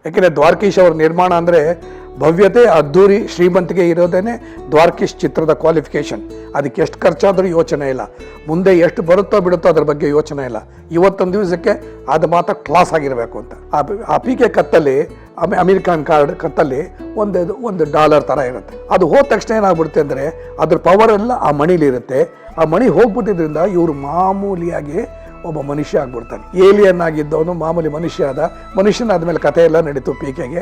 ಯಾಕೆಂದರೆ ದ್ವಾರಕೀಶ್ ಅವ್ರ ನಿರ್ಮಾಣ ಅಂದರೆ ಭವ್ಯತೆ, ಅದ್ಧೂರಿ, ಶ್ರೀಮಂತಿಕೆ ಇರೋದೇ ದ್ವಾರಕೀಶ್ ಚಿತ್ರದ ಕ್ವಾಲಿಫಿಕೇಷನ್. ಅದಕ್ಕೆ ಎಷ್ಟು ಖರ್ಚಾದರೂ ಯೋಚನೆ ಇಲ್ಲ, ಮುಂದೆ ಎಷ್ಟು ಬರುತ್ತೋ ಬಿಡುತ್ತೋ ಅದ್ರ ಬಗ್ಗೆ ಯೋಚನೆ ಇಲ್ಲ. ಇವತ್ತೊಂದು ದಿವಸಕ್ಕೆ ಅದು ಮಾತ್ರ ಕ್ಲಾಸ್ ಆಗಿರಬೇಕು ಅಂತ. ಆ ಪೀಕೆ ಕತ್ತಲ್ಲಿ, ಅಮೆರಿಕನ್ ಕಾರ್ಡ್ ಕತ್ತಲ್ಲಿ ಒಂದು ಡಾಲರ್ ಥರ ಇರುತ್ತೆ. ಅದು ಹೋದ ತಕ್ಷಣ ಏನಾಗ್ಬಿಡುತ್ತೆ ಅಂದರೆ ಅದ್ರ ಪವರ್ ಎಲ್ಲ ಆ ಮಣಿಲಿರುತ್ತೆ. ಆ ಮಣಿ ಹೋಗ್ಬಿಟ್ಟಿದ್ರಿಂದ ಇವರು ಮಾಮೂಲಿಯಾಗಿ ಒಬ್ಬ ಮನುಷ್ಯ ಆಗ್ಬಿಡ್ತಾನೆ. ಏಲಿಯನ್ ಆಗಿದ್ದವನು ಮಾಮೂಲಿ ಮನುಷ್ಯನಾದ ಮೇಲೆ ಕಥೆ ಎಲ್ಲ ನಡೀತು ಪೀಕೆಗೆ.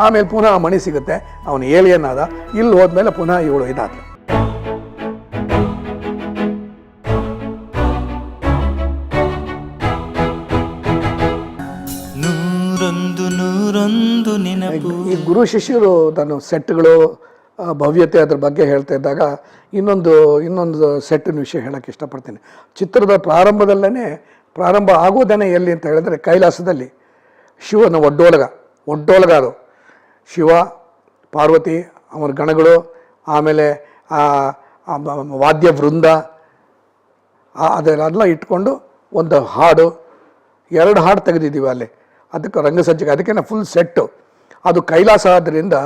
ಆಮೇಲೆ ಪುನಃ ಮಣಿ ಸಿಗುತ್ತೆ, ಅವನು ಏಲಿಯನ್ ಆದ. ಇಲ್ಲಿ ಹೋದ್ಮೇಲೆ ಪುನಃ ಇವಳು ಇದಾದ. ಈ ಗುರು ಶಿಷ್ಯರು ನಾನು ಸೆಟ್ಗಳು, ಭವ್ಯತೆ ಅದ್ರ ಬಗ್ಗೆ ಹೇಳ್ತಾ ಇದ್ದಾಗ ಇನ್ನೊಂದು ಸೆಟ್ಟಿನ ವಿಷಯ ಹೇಳೋಕ್ಕೆ ಇಷ್ಟಪಡ್ತೀನಿ. ಚಿತ್ರದ ಪ್ರಾರಂಭ ಆಗೋದೇನೆ ಎಲ್ಲಿ ಅಂತ ಹೇಳಿದ್ರೆ ಕೈಲಾಸದಲ್ಲಿ ಶಿವನ ಒಡ್ಡೋಲಗ ಅದು ಶಿವ, ಪಾರ್ವತಿ, ಅವನ ಗಣಗಳು, ಆಮೇಲೆ ವಾದ್ಯ ವೃಂದ, ಅದನ್ನೆಲ್ಲ ಇಟ್ಕೊಂಡು ಒಂದು ಹಾಡು, 2 ಹಾಡು ತೆಗೆದಿದ್ದೀವಿ ಅಲ್ಲಿ. ಅದಕ್ಕೆ ರಂಗಸಜ್ಜಿಗೆ, ಅದಕ್ಕೆ ಫುಲ್ ಸೆಟ್ಟು. ಅದು ಕೈಲಾಸ ಆದ್ದರಿಂದ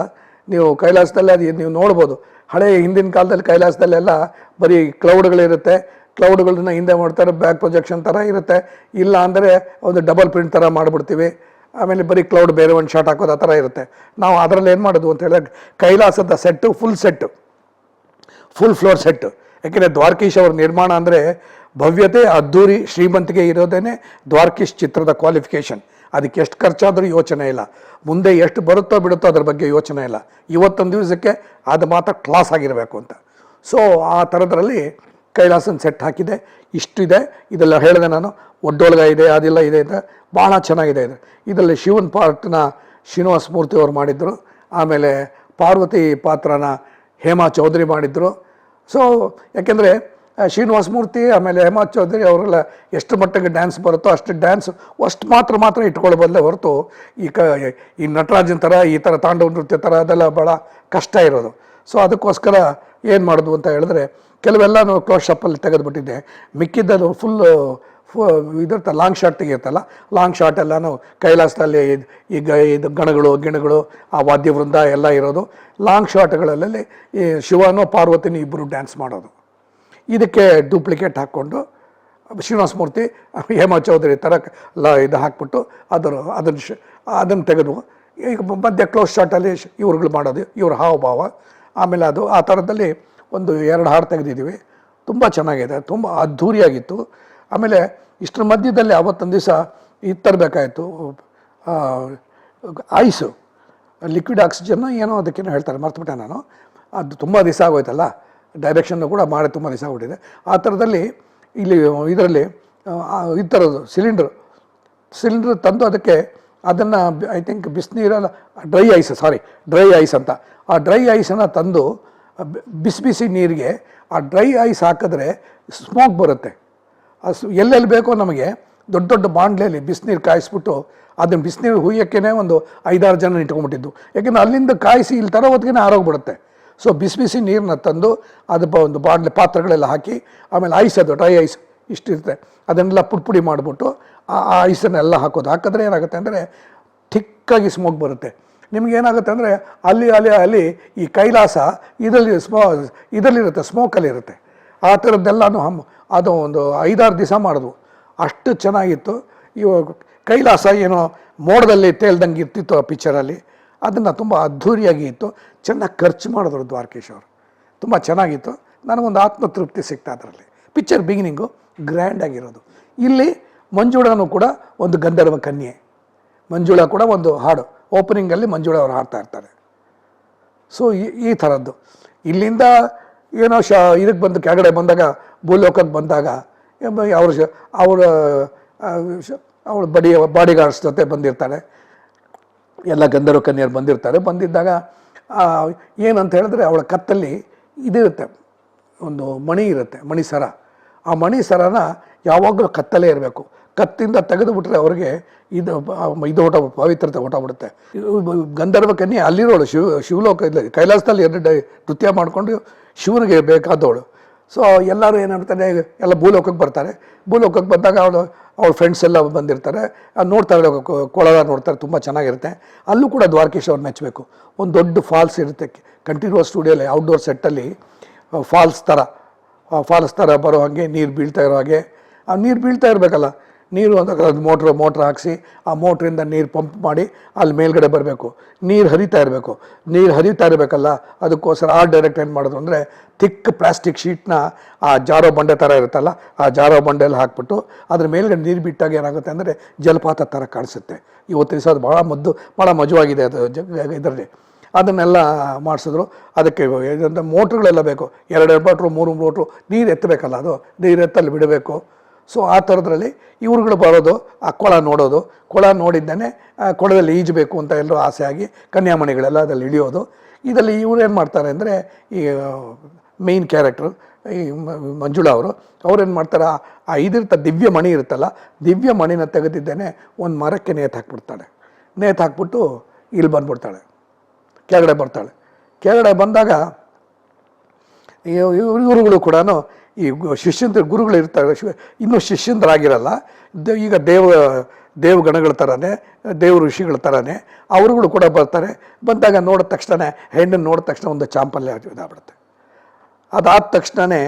ನೀವು ಕೈಲಾಸದಲ್ಲಿ ಅದು ನೀವು ನೋಡ್ಬೋದು. ಹಳೆಯ ಹಿಂದಿನ ಕಾಲದಲ್ಲಿ ಕೈಲಾಸದಲ್ಲೆಲ್ಲ ಬರೀ ಕ್ಲೌಡ್ಗಳಿರುತ್ತೆ. ಕ್ಲೌಡ್ಗಳನ್ನ ಹಿಂದೆ ಮಾಡ್ತಾರೆ, ಬ್ಯಾಕ್ ಪ್ರೊಜೆಕ್ಷನ್ ಥರ ಇರುತ್ತೆ. ಇಲ್ಲ ಅಂದರೆ ಒಂದು ಡಬಲ್ ಪ್ರಿಂಟ್ ಥರ ಮಾಡಿಬಿಡ್ತೀವಿ. ಆಮೇಲೆ ಬರೀ ಕ್ಲೌಡ್ ಬೇರೆ ಒಂದು ಶಾಟ್ ಹಾಕೋದು ಆ ಥರ ಇರುತ್ತೆ. ನಾವು ಅದರಲ್ಲಿ ಏನು ಮಾಡೋದು ಅಂತ ಹೇಳಿದ್ರೆ ಕೈಲಾಸದ ಸೆಟ್ಟು ಫುಲ್ ಫ್ಲೋರ್ ಸೆಟ್ಟು. ಯಾಕೆಂದರೆ ದ್ವಾರಕೀಶ್ ಅವ್ರ ನಿರ್ಮಾಣ ಅಂದರೆ ಭವ್ಯತೆ, ಅದ್ಧೂರಿ, ಶ್ರೀಮಂತಿಕೆ ಇರೋದೇ ದ್ವಾರಕೀಶ್ ಚಿತ್ರದ ಕ್ವಾಲಿಫಿಕೇಷನ್. ಅದಕ್ಕೆ ಎಷ್ಟು ಖರ್ಚಾದರೂ ಯೋಚನೆ ಇಲ್ಲ, ಮುಂದೆ ಎಷ್ಟು ಬರುತ್ತೋ ಬಿಡುತ್ತೋ ಅದ್ರ ಬಗ್ಗೆ ಯೋಚನೆ ಇಲ್ಲ. ಇವತ್ತೊಂದು ದಿವಸಕ್ಕೆ ಅದು ಮಾತ್ರ ಕ್ಲಾಸ್ ಆಗಿರಬೇಕು ಅಂತ. ಸೊ ಆ ಥರದ್ರಲ್ಲಿ ಕೈಲಾಸನ ಸೆಟ್ ಹಾಕಿದೆ. ಇಷ್ಟಿದೆ, ಇದೆಲ್ಲ ಹೇಳಿದೆ ನಾನು. ಒಡ್ಡೋಲ್ಗ ಇದೆ, ಅದೆಲ್ಲ ಇದೆ ಅಂತ ಭಾಳ ಚೆನ್ನಾಗಿದೆ ಇದು. ಇದರಲ್ಲಿ ಶಿವನ ಪಾತ್ರನ ಶ್ರೀನಿವಾಸ ಮೂರ್ತಿ ಅವರು ಮಾಡಿದ್ರು. ಆಮೇಲೆ ಪಾರ್ವತಿ ಪಾತ್ರನ ಹೇಮಾ ಚೌಧರಿ ಮಾಡಿದ್ರು. ಸೊ ಯಾಕೆಂದರೆ ಶ್ರೀನಿವಾಸ ಮೂರ್ತಿ ಆಮೇಲೆ ಹೇಮಾ ಚೌಧರಿ ಅವರೆಲ್ಲ ಎಷ್ಟು ಮಟ್ಟಿಗೆ ಡ್ಯಾನ್ಸ್ ಬರುತ್ತೋ ಅಷ್ಟು ಮಾತ್ರ ಇಟ್ಕೊಳ್ಳೋ ಹೊರತು ಈ ನಟರಾಜನ್ ಥರ ಈ ಥರ ತಾಂಡವ ನೃತ್ಯ ಥರ ಅದೆಲ್ಲ ಭಾಳ ಕಷ್ಟ ಇರೋದು. ಸೊ ಅದಕ್ಕೋಸ್ಕರ ಏನು ಮಾಡೋದು ಅಂತ ಹೇಳಿದ್ರೆ ಕೆಲವೆಲ್ಲ ಕ್ಲೋಸ್ ಶಾಪಲ್ಲಿ ತೆಗೆದುಬಿಟ್ಟಿದ್ದೆ. ಮಿಕ್ಕಿದ್ದದು ಫುಲ್ಲು ಇದಿರ್ತ ಲಾಂಗ್ ಶಾಟ್ ತೆಗಿಯುತ್ತಲ್ಲ, ಲಾಂಗ್ ಶಾಟ್ ಎಲ್ಲನೂ ಕೈಲಾಸದಲ್ಲಿ ಈಗ ಇದು ಗಿಣಗಳು ಆ ವಾದ್ಯವೃಂದ ಎಲ್ಲ ಇರೋದು. ಲಾಂಗ್ ಶಾಟ್ಗಳಲ್ಲಿ ಈ ಶಿವನೋ ಪಾರ್ವತಿನೂ ಇಬ್ಬರು ಡ್ಯಾನ್ಸ್ ಮಾಡೋದು. ಇದಕ್ಕೆ ಡೂಪ್ಲಿಕೇಟ್ ಹಾಕ್ಕೊಂಡು ಶ್ರೀನಿವಾಸ ಮೂರ್ತಿ, ಹೇಮಾ ಚೌಧರಿ ಥರ ಇದು ಹಾಕ್ಬಿಟ್ಟು ಅದನ್ನು ತೆಗೆದು ಈಗ ಮಧ್ಯೆ ಕ್ಲೋಸ್ ಶಾಟಲ್ಲಿ ಇವ್ರುಗಳು ಮಾಡೋದು, ಇವ್ರ ಹಾವಭಾವ. ಆಮೇಲೆ ಅದು ಆ ಥರದಲ್ಲಿ ಒಂದು 2 ಹಾಡು ತೆಗೆದಿದ್ದೀವಿ. ತುಂಬ ಚೆನ್ನಾಗಿದೆ, ತುಂಬ ಅದ್ಧೂರಿಯಾಗಿತ್ತು. ಆಮೇಲೆ ಇಷ್ಟರ ಮಧ್ಯದಲ್ಲಿ ಅವತ್ತೊಂದು ದಿವಸ ಇದು ತರಬೇಕಾಯಿತು, ಐಸು, ಲಿಕ್ವಿಡ್ ಆಕ್ಸಿಜನ್ನು ಏನೋ ಅದಕ್ಕೇನೋ ಹೇಳ್ತಾರೆ, ಮರ್ತುಬಿಟ್ಟೆ ನಾನು. ಅದು ತುಂಬ ದಿವಸ ಆಗೋಯ್ತಲ್ಲ, ಡೈರೆಕ್ಷನ್ನು ಕೂಡ ಮಾಡಿ ತುಂಬ ದಿವಸ ಆಗ್ಬಿಟ್ಟಿದೆ. ಆ ಥರದಲ್ಲಿ ಇದರಲ್ಲಿ ಈ ಥರದ್ದು ಸಿಲಿಂಡ್ರ್ ತಂದು ಅದಕ್ಕೆ ಅದನ್ನು ಐ ಥಿಂಕ್ ಬಿಸಿನೀರಲ್ಲ, ಡ್ರೈ ಐಸ್ ಅಂತ, ಆ ಡ್ರೈ ಐಸನ್ನು ತಂದು ಬಿಸಿ ನೀರಿಗೆ ಆ ಡ್ರೈ ಐಸ್ ಹಾಕಿದ್ರೆ ಸ್ಮೋಕ್ ಬರುತ್ತೆ. ಎಲ್ಲೆಲ್ಲಿ ಬೇಕೋ ನಮಗೆ ದೊಡ್ಡ ಬಾಂಡ್ಲೆಯಲ್ಲಿ ಬಿಸಿನೀರು ಕಾಯಿಸ್ಬಿಟ್ಟು ಅದನ್ನು ಬಿಸಿನೀರು ಹುಯ್ಯೋಕ್ಕೇ ಒಂದು 5-6 ಜನ ಇಟ್ಕೊಂಡ್ಬಿಟ್ಟಿದ್ದು. ಯಾಕೆಂದರೆ ಅಲ್ಲಿಂದ ಕಾಯಿಸಿ ಇಲ್ಲಿ ತರೋ ಹೊತ್ತಿಗೆ ಆರೋಗ್ಬಿಡುತ್ತೆ. ಸೊ ಬಿಸಿ ನೀರನ್ನ ತಂದು ಅದು ಒಂದು ಪಾತ್ರೆಗಳೆಲ್ಲ ಹಾಕಿ, ಆಮೇಲೆ ಐಸ್, ಅದು ಡ್ರೈ ಐಸ್ ಇಷ್ಟಿರುತ್ತೆ, ಅದನ್ನೆಲ್ಲ ಪುಡಿ ಮಾಡಿಬಿಟ್ಟು ಆ ಐಸನ್ನೆಲ್ಲ ಹಾಕಿದ್ರೆ ಏನಾಗುತ್ತೆ ಅಂದರೆ ಥಿಕ್ಕಾಗಿ ಸ್ಮೋಕ್ ಬರುತ್ತೆ. ನಿಮಗೇನಾಗುತ್ತೆ ಅಂದರೆ ಅಲ್ಲಿ ಈ ಕೈಲಾಸ ಇದರಲ್ಲಿರುತ್ತೆ, ಸ್ಮೋಕಲ್ಲಿರುತ್ತೆ. ಆ ಥರದ್ದೆಲ್ಲನೂ ಅದು ಒಂದು 5-6 ದಿವಸ ಮಾಡಿದ್ವು. ಅಷ್ಟು ಚೆನ್ನಾಗಿತ್ತು. ಇವಾಗ ಕೈಲಾಸ ಏನೋ ಮೋಡದಲ್ಲಿ ತೇಲ್ದಂಗೆ ಇರ್ತಿತ್ತು ಆ ಪಿಕ್ಚರಲ್ಲಿ. ಅದನ್ನು ತುಂಬ ಅದ್ಧೂರಿಯಾಗಿ ಇತ್ತು. ಚೆನ್ನಾಗಿ ಖರ್ಚು ಮಾಡಿದ್ರು ದ್ವಾರಕೀಶ್ ಅವರು, ತುಂಬ ಚೆನ್ನಾಗಿತ್ತು. ನನಗೊಂದು ಆತ್ಮತೃಪ್ತಿ ಸಿಗ್ತಾ ಅದರಲ್ಲಿ. ಪಿಕ್ಚರ್ ಬಿಗಿನಿಂಗು ಗ್ರ್ಯಾಂಡಾಗಿರೋದು. ಇಲ್ಲಿ ಮಂಜುಳನೂ ಕೂಡ ಒಂದು ಗಂಧರ್ವ ಕನ್ಯೆ, ಮಂಜುಳ ಕೂಡ ಒಂದು ಹಾಡು ಓಪನಿಂಗಲ್ಲಿ ಮಂಜುಳ ಅವರು ಹಾಡ್ತಾ ಇರ್ತಾರೆ. ಸೊ ಈ ಥರದ್ದು ಇಲ್ಲಿಂದ ಏನೋ ಇದಕ್ಕೆ ಬಂದು ಕೆಳಗಡೆ ಬಂದಾಗ, ಭೂಲೋಕಕ್ಕೆ ಬಂದಾಗ ಅವಳು ಬಾಡಿಗಾರ್ಡ್ಸ್ ಜೊತೆ ಬಂದಿರ್ತಾಳೆ, ಎಲ್ಲ ಗಂಧರ್ವ ಕನ್ಯರು ಬಂದಿದ್ದಾಗ ಏನಂತ ಹೇಳಿದ್ರೆ ಅವಳ ಕತ್ತಲ್ಲಿ ಇದಿರುತ್ತೆ, ಒಂದು ಮಣಿ ಇರುತ್ತೆ, ಮಣಿಸರ. ಆ ಮಣಿಸರನ ಯಾವಾಗಲೂ ಕತ್ತಲೇ ಇರಬೇಕು. ಕತ್ತಿಂದ ತೆಗೆದುಬಿಟ್ರೆ ಅವ್ರಿಗೆ ಇದು ಪವಿತ್ರತೆ ಹೊಟ್ಟೋಗ್ಬಿಡುತ್ತೆ. ಗಂಧರ್ವ ಕನ್ಯೆ ಅಲ್ಲಿರೋಳು ಶಿವಲೋಕ ಇಲ್ಲ, ಕೈಲಾಸದಲ್ಲಿ 2 ನೃತ್ಯ ಮಾಡಿಕೊಂಡು ಶಿವನಿಗೆ ಬೇಕಾದವಳು. ಸೊ ಎಲ್ಲರೂ ಏನಾಗ್ತಾರೆ, ಎಲ್ಲ ಭೂಲೋಕಕ್ಕೆ ಬರ್ತಾರೆ. ಭೂಲೋಕಕ್ಕೆ ಬಂದಾಗ ಅವ್ಳ ಫ್ರೆಂಡ್ಸ್ ಎಲ್ಲ ಬಂದಿರ್ತಾರೆ, ಅದು ನೋಡ್ತಾರೆ, ಕೊಳಗ ನೋಡ್ತಾರೆ, ತುಂಬ ಚೆನ್ನಾಗಿರುತ್ತೆ. ಅಲ್ಲೂ ಕೂಡ ದ್ವಾರಕೀಶ್ ಅವ್ರು ಮೆಚ್ಚಬೇಕು. ಒಂದು ದೊಡ್ಡ ಫಾಲ್ಸ್ ಇರುತ್ತೆ, ಕಂಟಿನ್ಯೂಸ್ ಸ್ಟುಡಿಯೋಲಿ ಔಟ್ಡೋರ್ ಸೆಟ್ಟಲ್ಲಿ ಫಾಲ್ಸ್ ಥರ ಬರೋ ಹಾಗೆ, ನೀರು ಬೀಳ್ತಾ ಇರೋ ಹಾಗೆ. ಆ ನೀರು ಬೀಳ್ತಾ ಇರಬೇಕಲ್ಲ, ನೀರು ಅಂತ ಮೋಟ್ರ್ ಹಾಕಿಸಿ ಆ ಮೋಟ್ರಿಂದ ನೀರು ಪಂಪ್ ಮಾಡಿ ಅಲ್ಲಿ ಮೇಲ್ಗಡೆ ಬರಬೇಕು, ನೀರು ಹರಿತಾ ಇರಬೇಕು. ನೀರು ಹರಿತಾ ಇರಬೇಕಲ್ಲ, ಅದಕ್ಕೋಸ್ಕರ ಡೈರೆಕ್ಟ್ ಏನು ಮಾಡೋದು ಅಂದರೆ ಥಿಕ್ ಪ್ಲಾಸ್ಟಿಕ್ ಶೀಟ್ನ ಆ ಜಾರೋ ಬಂಡೆ ಥರ ಇರುತ್ತಲ್ಲ, ಆ ಜಾರೋ ಬಂಡೆಯಲ್ಲಿ ಹಾಕ್ಬಿಟ್ಟು ಅದ್ರ ಮೇಲ್ಗಡೆ ನೀರು ಬಿಟ್ಟಾಗ ಏನಾಗುತ್ತೆ ಅಂದರೆ ಜಲಪಾತ ಥರ ಕಾಣಿಸುತ್ತೆ. ಇವತ್ತಿನ ದಿವಸ ಅದು ಭಾಳ ಮಜವಾಗಿದೆ ಅದು ಇದರಲ್ಲಿ. ಅದನ್ನೆಲ್ಲ ಮಾಡಿಸಿದ್ರು. ಅದಕ್ಕೆ ಮೋಟ್ರುಗಳೆಲ್ಲ ಬೇಕು, 2 ಮೋಟ್ರು 3 ಮೋಟ್ರು ನೀರು ಎತ್ತಬೇಕಲ್ಲ, ಅದು ನೀರು ಎತ್ತಲ್ಲಿ ಬಿಡಬೇಕು. ಸೊ ಆ ಥರದ್ರಲ್ಲಿ ಇವ್ರುಗಳು ಬರೋದು, ಆ ಕೊಳ ನೋಡೋದು, ಕೊಳ ನೋಡಿದ್ದಾನೆ ಕೊಳದಲ್ಲಿ ಈಜಬೇಕು ಅಂತ ಎಲ್ಲರೂ ಆಸೆ ಆಗಿ ಕನ್ಯಾಮಣಿಗಳೆಲ್ಲ ಅದ್ರಲ್ಲಿ ಇಳಿಯೋದು. ಇದರಲ್ಲಿ ಇವ್ರು ಏನು ಮಾಡ್ತಾರೆ ಅಂದರೆ, ಈ ಮೇಯ್ನ್ ಕ್ಯಾರೆಕ್ಟ್ರು ಈ ಮಂಜುಳಾ ಅವ್ರೇನು ಮಾಡ್ತಾರೆ, ಆ ದಿವ್ಯ ಮಣಿ ಇರುತ್ತಲ್ಲ, ದಿವ್ಯ ಮಣಿನ ತೆಗೆದಿದ್ದೇನೆ ಒಂದು ಮರಕ್ಕೆ ನೇತು ಹಾಕ್ಬಿಟ್ಟು ಇಲ್ಲಿ ಬಂದ್ಬಿಡ್ತಾಳೆ, ಕೆಳಗಡೆ ಬರ್ತಾಳೆ. ಕೆಳಗಡೆ ಬಂದಾಗ ಇವ್ರುಗಳು ಕೂಡ ಈ ಗುರುಗಳು ಇರ್ತಾರೆ, ಇನ್ನೂ ಶಿಷ್ಯಂತರಾಗಿರಲ್ಲ, ಈಗ ದೇವಗಣಗಳ ಥರನೇ, ಋಷಿಗಳ ಥರನೇ ಅವರುಗಳು ಕೂಡ ಬರ್ತಾರೆ. ಬಂದಾಗ ನೋಡಿದ ತಕ್ಷಣ, ಹೆಣ್ಣನ್ನು ನೋಡಿದ ತಕ್ಷಣ ಒಂದು ಚಾಂಪಲ್ಯ ಇದಾಗ್ಬಿಡುತ್ತೆ. ಅದಾದ ತಕ್ಷಣವೇ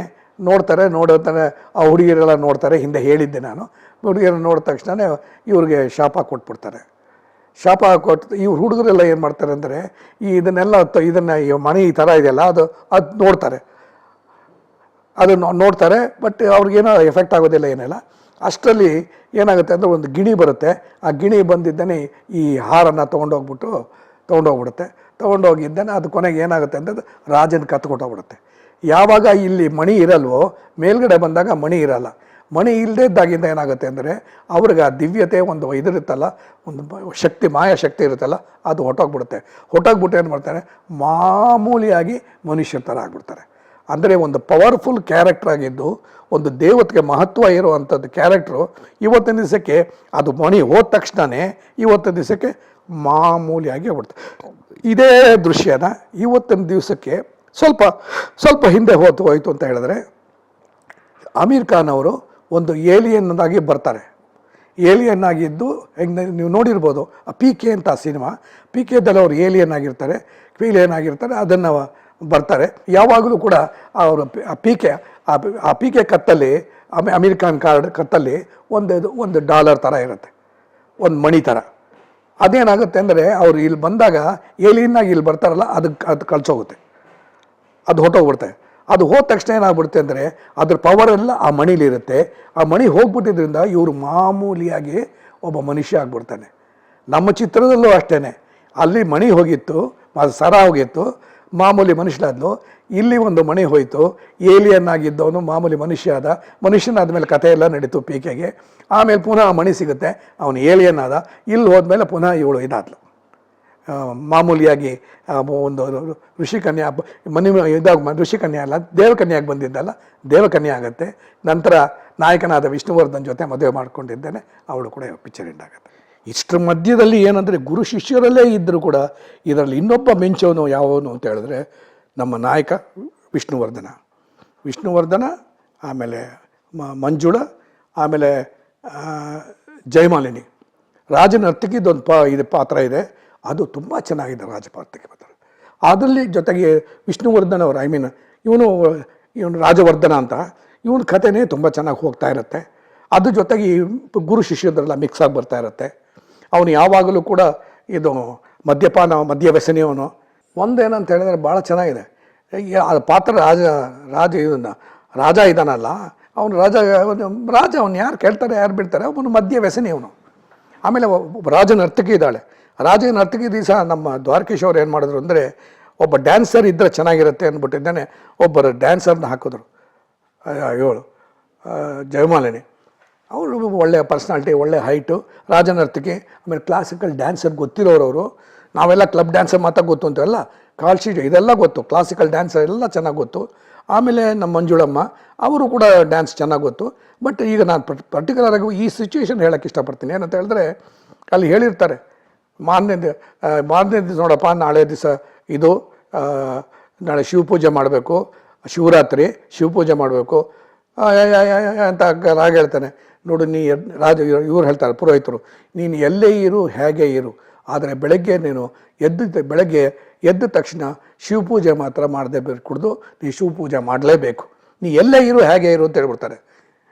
ನೋಡ್ತಾರೆ, ಆ ಹುಡುಗಿಯರೆಲ್ಲ ನೋಡ್ತಾರೆ. ಹಿಂದೆ ಹೇಳಿದ್ದೆ ನಾನು, ಹುಡುಗಿಯರನ್ನು ನೋಡಿದ ತಕ್ಷಣ ಇವ್ರಿಗೆ ಶಾಪ ಕೊಟ್ಬಿಡ್ತಾರೆ. ಶಾಪ ಕೊಟ್ಟು ಇವ್ರು ಹುಡುಗರೆಲ್ಲ ಏನು ಮಾಡ್ತಾರೆ ಅಂದರೆ, ಇದನ್ನು ಈ ಮಣಿ ಈ ಥರ ಇದೆಯಲ್ಲ, ಅದು ನೋಡ್ತಾರೆ, ನೋಡ್ತಾರೆ. ಬಟ್ ಅವ್ರಿಗೇನೋ ಎಫೆಕ್ಟ್ ಆಗೋದಿಲ್ಲ, ಏನಿಲ್ಲ. ಅಷ್ಟರಲ್ಲಿ ಏನಾಗುತ್ತೆ ಅಂದರೆ, ಒಂದು ಗಿಣಿ ಬರುತ್ತೆ. ಆ ಗಿಣಿ ಬಂದಿದ್ದಾನೆ ಈ ಹಾರನ್ನು ತೊಗೊಂಡೋಗ್ಬಿಡುತ್ತೆ. ತೊಗೊಂಡೋಗಿದ್ದಾನೆ ಅದು ಕೊನೆಗೆ ಏನಾಗುತ್ತೆ ಅಂದರೆ, ರಾಜನ ಕತ್ಕೊಟ್ಟೋಗ್ಬಿಡುತ್ತೆ. ಯಾವಾಗ ಇಲ್ಲಿ ಮಣಿ ಇರಲ್ವೋ, ಮೇಲ್ಗಡೆ ಬಂದಾಗ ಮಣಿ ಇರಲ್ಲ. ಮಣಿ ಇಲ್ಲದೇ ಇದ್ದಾಗಿಂದ ಏನಾಗುತ್ತೆ ಅಂದರೆ, ಅವ್ರಿಗೆ ಆ ದಿವ್ಯತೆ ಒಂದು ಇದಿರುತ್ತಲ್ಲ, ಒಂದು ಮಾಯಾಶಕ್ತಿ ಇರುತ್ತಲ್ಲ, ಅದು ಹೊಟ್ಟೋಗ್ಬಿಟ್ಟು ಏನು ಮಾಡ್ತಾರೆ, ಮಾಮೂಲಿಯಾಗಿ ಮನುಷ್ಯರ ಥರ ಆಗ್ಬಿಡ್ತಾರೆ. ಅಂದರೆ ಒಂದು ಪವರ್ಫುಲ್ ಕ್ಯಾರೆಕ್ಟರ್ ಆಗಿದ್ದು, ಒಂದು ದೇವತೆಗೆ ಮಹತ್ವ ಇರುವಂಥದ್ದು ಕ್ಯಾರೆಕ್ಟ್ರು ಇವತ್ತಿನ ದಿವಸಕ್ಕೆ, ಅದು ಮಣಿ ಹೋದ ತಕ್ಷಣವೇ ಇವತ್ತಿನ ದಿವಸಕ್ಕೆ ಮಾಮೂಲಿಯಾಗಿ ಆಗ್ಬಿಡ್ತಾರೆ. ಇದೇ ದೃಶ್ಯನ ಇವತ್ತಿನ ದಿವಸಕ್ಕೆ ಸ್ವಲ್ಪ ಹಿಂದೆ ಹೋಯ್ತು ಅಂತ ಹೇಳಿದ್ರೆ, ಅಮೀರ್ ಖಾನ್ ಅವರು ಒಂದು ಏಲಿಯನ್ನಾಗಿ ಬರ್ತಾರೆ. ಏಲಿಯನ್ ಆಗಿದ್ದು ಹೆಂಗೆ ನೀವು ನೋಡಿರ್ಬೋದು, PK ಅಂತ ಸಿನಿಮಾ, PKದಲ್ಲಿ ಅವರು ಏಲಿಯನ್ ಆಗಿರ್ತಾರೆ. ಅದನ್ನು ಬರ್ತಾರೆ. ಯಾವಾಗಲೂ ಕೂಡ ಅವರು PK ಕತ್ತಲ್ಲಿ, ಅಮೀರ್ ಖಾನ್ ಕತ್ತಲ್ಲಿ ಒಂದು ಡಾಲರ್ ಥರ ಇರುತ್ತೆ, ಒಂದು ಮಣಿ ಥರ. ಅದೇನಾಗುತ್ತೆ ಅಂದರೆ, ಅವರು ಇಲ್ಲಿ ಬಂದಾಗ ಏಲಿಯನ್ನಾಗಿ ಇಲ್ಲಿ ಬರ್ತಾರಲ್ಲ, ಅದು ಕಳ್ಸೋಗುತ್ತೆ, ಅದು ಹೊಟ್ಟೋಗ್ಬಿಡುತ್ತೆ. ಅದು ಹೋದ ತಕ್ಷಣ ಏನಾಗ್ಬಿಡುತ್ತೆ ಅಂದರೆ, ಅದ್ರ ಪವರೆಲ್ಲ ಆ ಮಣಿಲಿರುತ್ತೆ. ಆ ಮಣಿ ಹೋಗ್ಬಿಟ್ಟಿದ್ರಿಂದ ಇವರು ಮಾಮೂಲಿಯಾಗಿ ಒಬ್ಬ ಮನುಷ್ಯ ಆಗ್ಬಿಡ್ತಾನೆ. ನಮ್ಮ ಚಿತ್ರದಲ್ಲೂ ಅಷ್ಟೇ, ಅಲ್ಲಿ ಮಣಿ ಹೋಗಿತ್ತು, ಅದು ಸರ ಹೋಗಿತ್ತು, ಮಾಮೂಲಿ ಮನುಷ್ಯನಾದ್ಲು. ಇಲ್ಲಿ ಒಂದು ಮಣಿ ಹೋಯಿತು, ಏಲಿಯನ್ ಆಗಿದ್ದವನು ಮಾಮೂಲಿ ಮನುಷ್ಯನಾದ್ಮೇಲೆ ಕಥೆ ಎಲ್ಲ ನಡೀತು PKಗೆ. ಆಮೇಲೆ ಪುನಃ ಮಣಿ ಸಿಗುತ್ತೆ, ಅವನು ಏಲಿಯನ್ ಆದ. ಇಲ್ಲಿ ಹೋದ್ಮೇಲೆ ಪುನಃ ಇವಳು ಇದಾದ್ಲು, ಮಾಮೂಲಿಯಾಗಿ ಒಂದು ಋಷಿಕನ್ಯಾ ಋಷಿಕನ್ಯಾ ಅಲ್ಲ, ದೇವಕನ್ಯಾಗಿ ಬಂದಿದ್ದಲ್ಲ, ದೇವಕನ್ಯಾ ಆಗುತ್ತೆ. ನಂತರ ನಾಯಕನಾದ ವಿಷ್ಣುವರ್ಧನ್ ಜೊತೆ ಮದುವೆ ಮಾಡ್ಕೊಂಡಿದ್ದೇನೆ, ಅವಳು ಕೂಡ ಪಿಕ್ಚರ್ ಎಂಡ್ ಆಗುತ್ತೆ. ಇಷ್ಟರ ಮಧ್ಯದಲ್ಲಿ ಏನಂದರೆ, ಗುರು ಶಿಷ್ಯರಲ್ಲೇ ಇದ್ದರೂ ಕೂಡ ಇದರಲ್ಲಿ ಇನ್ನೊಬ್ಬ ಮಿಂಚವನು ಯಾವನು ಅಂತ ಹೇಳಿದ್ರೆ, ನಮ್ಮ ನಾಯಕ ವಿಷ್ಣುವರ್ಧನ, ಆಮೇಲೆ ಮಂಜುಳ, ಆಮೇಲೆ ಜಯಮಾಲಿನಿ. ರಾಜನರ್ತಿಗಿದ್ದೊಂದು ಪಾತ್ರ ಇದೆ, ಅದು ತುಂಬ ಚೆನ್ನಾಗಿದೆ ರಾಜಪಾತ್ರಕ್ಕೆ ಪಾತ್ರ. ಅದರಲ್ಲಿ ಜೊತೆಗೆ ವಿಷ್ಣುವರ್ಧನ್ ಅವರು, ಇವನು ರಾಜವರ್ಧನ ಅಂತ, ಇವನ ಕಥೆನೇ ತುಂಬ ಚೆನ್ನಾಗಿ ಹೋಗ್ತಾ ಇರುತ್ತೆ. ಅದ್ರ ಜೊತೆಗೆ ಈ ಗುರು ಶಿಷ್ಯರೆಲ್ಲ ಮಿಕ್ಸ್ ಆಗಿ ಬರ್ತಾ ಇರುತ್ತೆ. ಅವನು ಯಾವಾಗಲೂ ಕೂಡ ಇದು ಮದ್ಯ ವ್ಯಸನಿಯವನು. ಒಂದೇನಂತ ಹೇಳಿದ್ರೆ ಭಾಳ ಚೆನ್ನಾಗಿದೆ ಅದು ಪಾತ್ರ. ರಾಜ ಇದ್ದಾನಲ್ಲ, ಅವನು ರಾಜ ಅವನು ಯಾರು ಕೇಳ್ತಾರೆ ಯಾರು ಬಿಡ್ತಾರೆ, ಅವನು ಮದ್ಯ ವ್ಯಸನಿ ಅವನು. ಆಮೇಲೆ ರಾಜನರ್ತಕಿ ಇದ್ದಾಳೆ. ರಾಜನರ್ತಕಿ ದಿವಸ ನಮ್ಮ ದ್ವಾರಕೀಶ್ ಅವ್ರು ಏನು ಮಾಡಿದ್ರು ಅಂದರೆ, ಒಬ್ಬ ಡ್ಯಾನ್ಸರ್ ಇದ್ದರೆ ಚೆನ್ನಾಗಿರುತ್ತೆ ಅಂದ್ಬಿಟ್ಟಿದ್ದಾನೆ, ಒಬ್ಬರು ಡ್ಯಾನ್ಸರ್ನ ಹಾಕಿದ್ರು. ಇವಳು ಜಯಮಾಲಿನಿ, ಅವರು ಒಳ್ಳೆಯ ಪರ್ಸ್ನಾಲಿಟಿ, ಒಳ್ಳೆಯ ಹೈಟು, ರಾಜನರ್ತಕಿ. ಆಮೇಲೆ ಕ್ಲಾಸಿಕಲ್ ಡ್ಯಾನ್ಸರ್ ಗೊತ್ತಿರೋರವರು. ನಾವೆಲ್ಲ ಕ್ಲಬ್ ಡ್ಯಾನ್ಸರ್ ಮಾತ್ರ ಗೊತ್ತು ಅಂತೆಲ್ಲ, ಕಾಲ್ಶೀಟ್ ಇದೆಲ್ಲ ಗೊತ್ತು, ಕ್ಲಾಸಿಕಲ್ ಡ್ಯಾನ್ಸರ್ ಎಲ್ಲ ಚೆನ್ನಾಗಿ ಗೊತ್ತು. ಆಮೇಲೆ ನಮ್ಮ ಮಂಜುಳಮ್ಮ ಅವರು ಕೂಡ ಡ್ಯಾನ್ಸ್ ಚೆನ್ನಾಗಿ ಗೊತ್ತು. ಬಟ್ ಈಗ ನಾನು ಪರ್ಟಿಕ್ಯುಲರಾಗಿ ಈ ಸಿಚುವೇಶನ್ ಹೇಳೋಕ್ಕೆ ಇಷ್ಟಪಡ್ತೀನಿ. ಏನಂತ ಹೇಳಿದ್ರೆ, ಅಲ್ಲಿ ಹೇಳಿರ್ತಾರೆ, ಮಾರನೇ ದಿವಸ ನೋಡಪ್ಪ, ನಾಳೆ ದಿವಸ ಇದು ನಾಳೆ ಶಿವಪೂಜೆ ಮಾಡಬೇಕು, ಶಿವರಾತ್ರಿ ಶಿವಪೂಜೆ ಮಾಡಬೇಕು ಅಂತ ರಾಗ ಹೇಳ್ತಾನೆ. ನೋಡು ನೀ ರಾಜ ಇವ್ರು ಹೇಳ್ತಾರೆ ಪುರೋಹಿತರು, ನೀನು ಎಲ್ಲೇ ಇರು ಹೇಗೆ ಇರು, ಆದರೆ ಬೆಳಗ್ಗೆ ನೀನು ಬೆಳಗ್ಗೆ ಎದ್ದ ತಕ್ಷಣ ಶಿವಪೂಜೆ ಮಾತ್ರ ಮಾಡದೆ ಕುಡಿದು ನೀ ಶಿವಪೂಜೆ ಮಾಡಲೇಬೇಕು. ನೀ ಎಲ್ಲೇ ಇರು ಹೇಗೆ ಇರು ಅಂತ ಹೇಳ್ಬಿಡ್ತಾರೆ.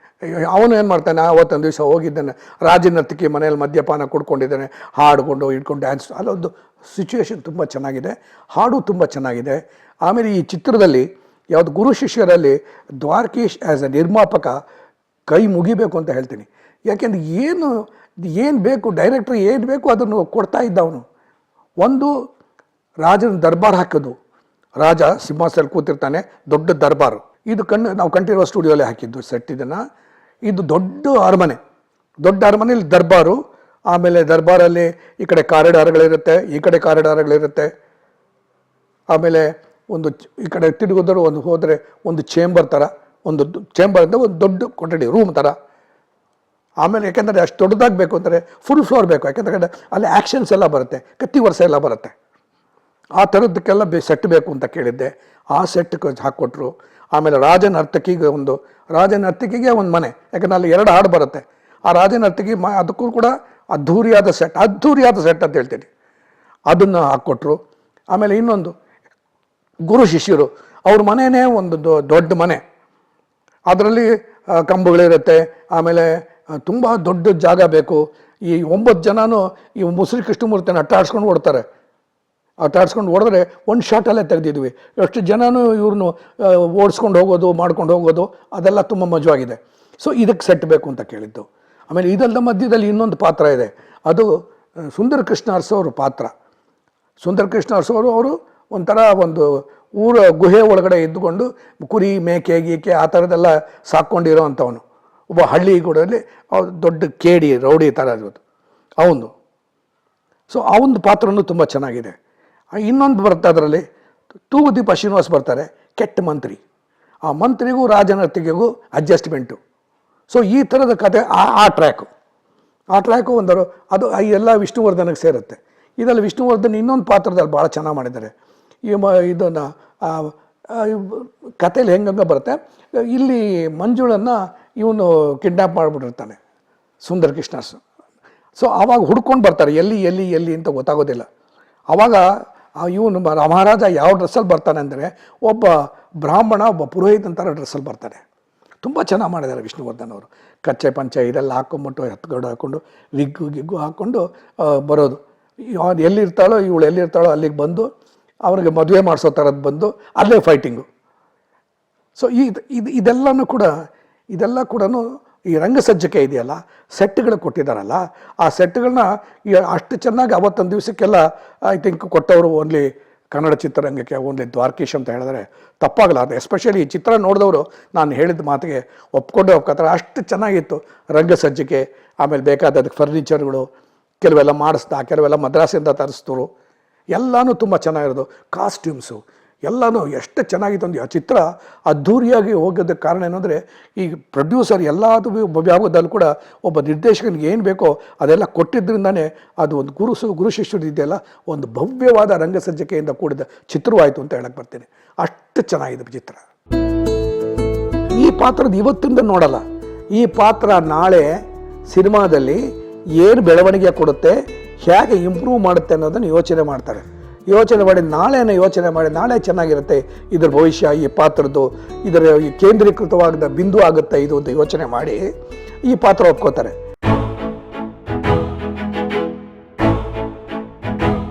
ಅವನು ಏನು ಮಾಡ್ತಾನೆ, ಅವತ್ತೊಂದು ದಿವಸ ಹೋಗಿದ್ದಾನೆ ರಾಜನರ್ತಿಕೆ ಮನೆಯಲ್ಲಿ ಮದ್ಯಪಾನ ಕುಡ್ಕೊಂಡಿದ್ದಾನೆ, ಹಾಡ್ಕೊಂಡು ಇಟ್ಕೊಂಡು ಡ್ಯಾನ್ಸ್. ಅಲ್ಲೊಂದು ಸಿಚುವೇಶನ್ ತುಂಬ ಚೆನ್ನಾಗಿದೆ, ಹಾಡು ತುಂಬ ಚೆನ್ನಾಗಿದೆ. ಆಮೇಲೆ ಈ ಚಿತ್ರದಲ್ಲಿ ಯಾವುದು ಗುರು ಶಿಷ್ಯರಲ್ಲಿ ದ್ವಾರಕೀಶ್ ಆ್ಯಸ್ ಎ ನಿರ್ಮಾಪಕ ಕೈ ಮುಗಿಬೇಕು ಅಂತ ಹೇಳ್ತೀನಿ. ಯಾಕೆಂದರೆ ಏನು ಬೇಕು ಡೈರೆಕ್ಟ್ರ್ ಏನು ಬೇಕು ಅದನ್ನು ಕೊಡ್ತಾ ಇದ್ದ ಅವನು. ಒಂದು ರಾಜನ ದರ್ಬಾರ್ ಹಾಕೋದು, ರಾಜ ಸಿಂಹಾಸನಲ್ಲಿ ಕೂತಿರ್ತಾನೆ, ದೊಡ್ಡ ದರ್ಬಾರು. ಇದು ನಾವು ಕಂಠೀರವ ಸ್ಟುಡಿಯೋಲ್ಲೇ ಹಾಕಿದ್ದು ಸೆಟ್. ಇದು ದೊಡ್ಡ ಅರಮನೆಯಲ್ಲಿ ದರ್ಬಾರು. ಆಮೇಲೆ ದರ್ಬಾರಲ್ಲಿ ಈ ಕಡೆ ಕಾರಿಡಾರ್ಗಳಿರುತ್ತೆ, ಈ ಕಡೆ ಕಾರಿಡಾರ್ಗಳಿರುತ್ತೆ. ಆಮೇಲೆ ಈ ಕಡೆ ತಿರುಗಿದ್ರು ಹೋದರೆ ಒಂದು ಚೇಂಬರ್ ಥರ, ಒಂದು ಚೇಂಬರ್ ಅಂದರೆ ಒಂದು ದೊಡ್ಡ ಕೊಠಡಿ ರೂಮ್ ಥರ. ಆಮೇಲೆ ಯಾಕೆಂದರೆ ಅಷ್ಟು ದೊಡ್ಡದಾಗಬೇಕು ಅಂದರೆ ಫುಲ್ ಫ್ಲೋರ್ ಬೇಕು, ಯಾಕೆಂದರೆ ಅಲ್ಲಿ ಆ್ಯಕ್ಷನ್ಸ್ ಎಲ್ಲ ಬರುತ್ತೆ, ಕತ್ತಿ ವರ್ಷ ಎಲ್ಲ ಬರುತ್ತೆ. ಆ ಥರದ್ದಕ್ಕೆಲ್ಲ ಸೆಟ್ ಬೇಕು ಅಂತ ಕೇಳಿದ್ದೆ, ಆ ಸೆಟ್ ಹಾಕ್ಕೊಟ್ರು. ಆಮೇಲೆ ರಾಜನರ್ತಕಿಗೆ ಒಂದು ಮನೆ, ಯಾಕಂದರೆ ಅಲ್ಲಿ 2 ಹಾಡು ಬರುತ್ತೆ. ಆ ರಾಜನರ್ತಕಿ ಅದಕ್ಕೂ ಕೂಡ ಅದ್ಧೂರಿಯಾದ ಸೆಟ್ ಅಂತ ಹೇಳ್ತೀನಿ, ಅದನ್ನು ಹಾಕ್ಕೊಟ್ರು. ಆಮೇಲೆ ಇನ್ನೊಂದು ಗುರು ಶಿಷ್ಯರು ಅವ್ರ ಮನೆಯೇ ಒಂದು ದೊಡ್ಡ ಮನೆ, ಅದರಲ್ಲಿ ಕಂಬಗಳಿರುತ್ತೆ. ಆಮೇಲೆ ತುಂಬ ದೊಡ್ಡ ಜಾಗ ಬೇಕು. ಈ 9 ಜನನೂ ಈ ಮುಸುರಿ ಕೃಷ್ಣಮೂರ್ತಿನ ಅಟ್ಟಾಡ್ಸ್ಕೊಂಡು ಓಡಿದ್ರೆ ಒಂದು ಶಾಟಲ್ಲೇ ತೆಗೆದಿದ್ವಿ. ಎಷ್ಟು ಜನನೂ ಇವ್ರನ್ನು ಓಡಿಸ್ಕೊಂಡು ಹೋಗೋದು ಮಾಡ್ಕೊಂಡು ಹೋಗೋದು ಅದೆಲ್ಲ ತುಂಬ ಮಜವಾಗಿದೆ. ಸೊ ಇದಕ್ಕೆ ಸೆಟ್ ಬೇಕು ಅಂತ ಕೇಳಿದ್ದು. ಆಮೇಲೆ ಇದಲ್ಲದ ಮಧ್ಯದಲ್ಲಿ ಇನ್ನೊಂದು ಪಾತ್ರ ಇದೆ, ಅದು ಸುಂದರ ಕೃಷ್ಣ ಅರಸೋರ ಪಾತ್ರ. ಸುಂದರ ಕೃಷ್ಣ ಅರಸೋರು ಅವರು ಒಂಥರ ಒಂದು ಊರ ಗುಹೆ ಒಳಗಡೆ ಇದ್ದುಕೊಂಡು ಕುರಿ ಮೇಕೆ ಗೀಕೆ ಆ ಥರದ್ದೆಲ್ಲ ಸಾಕ್ಕೊಂಡಿರೋ ಅಂಥವನು, ಒಬ್ಬ ಹಳ್ಳಿಗೂಡಲ್ಲಿ ದೊಡ್ಡ ಕೇಡಿ ರೌಡಿ ಥರ ಇರೋದು ಅವನು. ಸೊ ಅವನ ಪಾತ್ರನೂ ತುಂಬ ಚೆನ್ನಾಗಿದೆ. ಇನ್ನೊಂದು ಬರುತ್ತೆ ಅದರಲ್ಲಿ, ತೂಗುದೀಪ ಶ್ರೀನಿವಾಸ್ ಬರ್ತಾರೆ, ಕೆಟ್ಟ ಮಂತ್ರಿ. ಆ ಮಂತ್ರಿಗೂ ರಾಜನರ್ತಿಗೆಗೂ ಅಡ್ಜಸ್ಟ್ಮೆಂಟು. ಸೊ ಈ ಥರದ ಕತೆ ಆ ಟ್ರ್ಯಾಕು ಒಂದರು ಅದು ಎಲ್ಲ ವಿಷ್ಣುವರ್ಧನಿಗೆ ಸೇರುತ್ತೆ. ಇದರಲ್ಲಿ ವಿಷ್ಣುವರ್ಧನ್ ಇನ್ನೊಂದು ಪಾತ್ರದಲ್ಲಿ ಭಾಳ ಚೆನ್ನಾಗಿ ಮಾಡಿದ್ದಾರೆ. ಇದನ್ನು ಕಥೆಯಲ್ಲಿ ಹೆಂಗಂಗೆ ಬರುತ್ತೆ, ಇಲ್ಲಿ ಮಂಜುಳನ್ನು ಇವನು ಕಿಡ್ನ್ಯಾಪ್ ಮಾಡಿಬಿಟ್ಟಿರ್ತಾನೆ ಸುಂದರ ಕೃಷ್ಣ. ಸೊ ಆವಾಗ ಹುಡ್ಕೊಂಡು ಬರ್ತಾರೆ, ಎಲ್ಲಿ ಅಂತ ಗೊತ್ತಾಗೋದಿಲ್ಲ. ಆವಾಗ ಇವನು ಮಹಾರಾಜ ಯಾವ ಡ್ರೆಸ್ಸಲ್ಲಿ ಬರ್ತಾನೆ ಅಂದರೆ ಒಬ್ಬ ಬ್ರಾಹ್ಮಣ, ಒಬ್ಬ ಪುರೋಹಿತ ಅಂತಾರೆ ಡ್ರೆಸ್ಸಲ್ಲಿ ಬರ್ತಾನೆ. ತುಂಬ ಚೆನ್ನಾಗಿ ಮಾಡಿದ್ದಾರೆ ವಿಷ್ಣುವರ್ಧನ್ ಅವರು. ಕಚ್ಚೆ ಪಂಚೆ ಇದೆಲ್ಲ ಹಾಕ್ಕೊಂಬಿಟ್ಟು ಎತ್ಗಡೆ ಹಾಕ್ಕೊಂಡು ವಿಗ್ಗು ಹಾಕ್ಕೊಂಡು ಬರೋದು. ಎಲ್ಲಿರ್ತಾಳೋ ಇವಳು ಎಲ್ಲಿರ್ತಾಳೋ ಅಲ್ಲಿಗೆ ಬಂದು ಅವ್ರಿಗೆ ಮದುವೆ ಮಾಡಿಸೋ ಥರದ್ದು ಬಂದು ಅಲ್ಲೇ ಫೈಟಿಂಗು. ಸೊ ಇದೆಲ್ಲ ಕೂಡ ಈ ರಂಗಸಜ್ಜಿಕೆ ಇದೆಯಲ್ಲ, ಸೆಟ್ಗಳು ಕೊಟ್ಟಿದ್ದಾರಲ್ಲ, ಆ ಸೆಟ್ಗಳನ್ನ ಅಷ್ಟು ಚೆನ್ನಾಗಿ ಅವತ್ತೊಂದು ದಿವಸಕ್ಕೆಲ್ಲ ಐ ಥಿಂಕ್ ಕೊಟ್ಟವರು ಓನ್ಲಿ ಕನ್ನಡ ಚಿತ್ರರಂಗಕ್ಕೆ, ಓನ್ಲಿ ದ್ವಾರಕೀಶ್ ಅಂತ ಹೇಳಿದ್ರೆ ತಪ್ಪಾಗಲ್ಲ. ಅದು ಎಸ್ಪೆಷಲಿ ಈ ಚಿತ್ರ ನೋಡಿದವರು ನಾನು ಹೇಳಿದ ಮಾತಿಗೆ ಒಪ್ಕೊಂಡೇ ಒಪ್ಕೋತಾರೆ. ಅಷ್ಟು ಚೆನ್ನಾಗಿತ್ತು ರಂಗಸಜ್ಜಿಕೆ. ಆಮೇಲೆ ಬೇಕಾದದಕ್ಕೆ ಫರ್ನಿಚರ್ಗಳು ಕೆಲವೆಲ್ಲ ಕೆಲವೆಲ್ಲ ಮದ್ರಾಸಿಂದ ತರಿಸಿದ್ರು. ಎಲ್ಲನೂ ತುಂಬ ಚೆನ್ನಾಗಿರೋದು. ಕಾಸ್ಟ್ಯೂಮ್ಸು ಎಲ್ಲನೂ ಎಷ್ಟು ಚೆನ್ನಾಗಿತ್ತು ಅಂದರೆ ಆ ಚಿತ್ರ ಅದ್ಧೂರಿಯಾಗಿ ಹೋಗೋದಕ್ಕೆ ಕಾರಣ ಏನಂದರೆ ಈ ಪ್ರೊಡ್ಯೂಸರ್ ಎಲ್ಲದೂ ವಿಭಾಗದಲ್ಲೂ ಕೂಡ ಒಬ್ಬ ನಿರ್ದೇಶಕನಿಗೆ ಏನು ಬೇಕೋ ಅದೆಲ್ಲ ಕೊಟ್ಟಿದ್ದರಿಂದನೇ ಅದು ಒಂದು ಗುರು ಶಿಷ್ಯರು ಇದೆಯಲ್ಲ ಒಂದು ಭವ್ಯವಾದ ರಂಗಸಜ್ಜಿಕೆಯಿಂದ ಕೂಡಿದ ಚಿತ್ರವಾಯಿತು ಅಂತ ಹೇಳಕ್ಕೆ ಬರ್ತೀನಿ. ಅಷ್ಟು ಚೆನ್ನಾಗಿದೆ ಚಿತ್ರ. ಈ ಪಾತ್ರದ ಇವತ್ತಿಂದ ನೋಡಲ್ಲ, ಈ ಪಾತ್ರ ನಾಳೆ ಸಿನಿಮಾದಲ್ಲಿ ಏನು ಬೆಳವಣಿಗೆ ಕೊಡುತ್ತೆ, ಹೇಗೆ ಇಂಪ್ರೂವ್ ಮಾಡುತ್ತೆ ಅನ್ನೋದನ್ನು ಯೋಚನೆ ಮಾಡಿ ನಾಳೆ ಚೆನ್ನಾಗಿರುತ್ತೆ ಇದರ ಭವಿಷ್ಯ, ಈ ಪಾತ್ರದ್ದು ಇದರ ಕೇಂದ್ರೀಕೃತವಾದ ಬಿಂದು ಆಗುತ್ತೆ ಇದು ಅಂತ ಯೋಚನೆ ಮಾಡಿ ಈ ಪಾತ್ರ ಒಪ್ಕೋತಾರೆ.